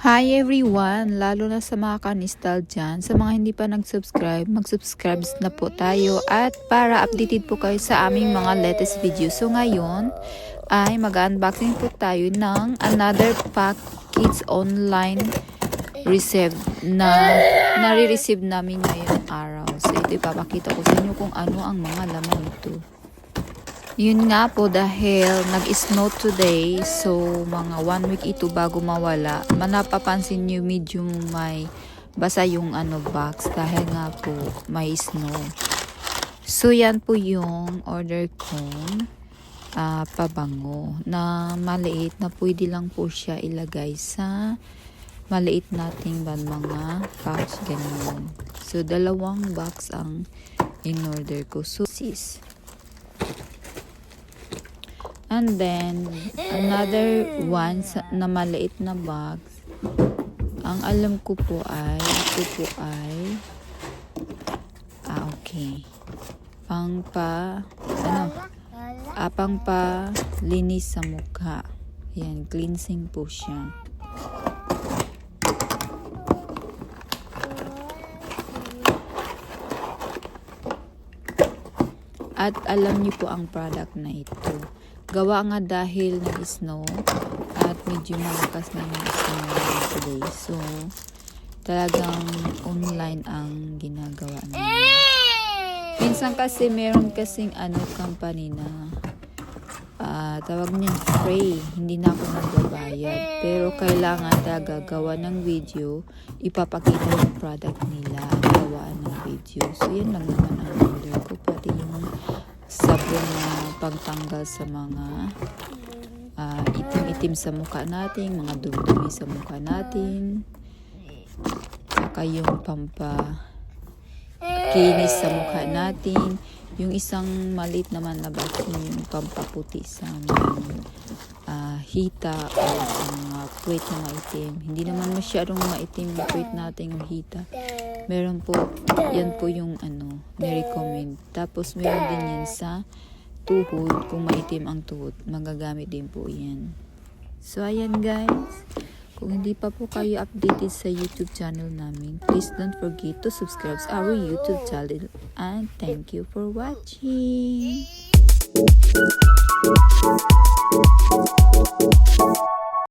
Hi everyone! Lalo na sa mga kanistal dyan, sa mga hindi pa nag-subscribe, mag-subscribe na po tayo at para updated po kayo sa aming mga latest video. So ngayon ay mag-unboxing po tayo ng another package online received na nare-receive namin ngayong araw. So ito ipapakita ko sa inyo kung ano ang mga laman nito. Yun nga po dahil nag-snow today, so mga 1 week ito bago mawala. Manapapansin nyo medyo may basa yung box dahil nga po may snow. So yan po yung order kong pabango na maliit na pwede lang po siya ilagay sa maliit nating mga pouch ganyan. So 2 box ang in-order ko. So sis. And then, another one na maliit na box. Ang alam ko po ay, ito po ay, okay. Pangpa linis sa mukha. Yan, cleansing po siya. At alam niyo po ang product na ito. Gawa nga dahil nag-snow at medyo malakas na yung snow today. So, talagang online ang ginagawa namin. Minsan kasi meron kasing company na tawag niyan free. Hindi na ako nagbabayad. Pero kailangan talaga gawa ng video, ipapakita yung product nila at gawaan ng video. So, yan lang naman ang order ko. Pati yung sabon na pagtanggal sa mga itim-itim sa mukha natin, mga dumi-dumi sa mukha natin, saka yung pampakinis sa mukha natin, yung isang maliit naman na vacuum yung pampaputi sa hita o sa mga puwet na maitim. Hindi naman masyadong maitim yung puwet natin yung hita. Meron po, yan po yung ni-recommend. Tapos meron din yan sa tuhod. Kung maitim ang tuhod, magagamit din po yan. So ayan guys, kung hindi pa po kayo updated sa YouTube channel namin, please don't forget to subscribe sa our YouTube channel. And thank you for watching.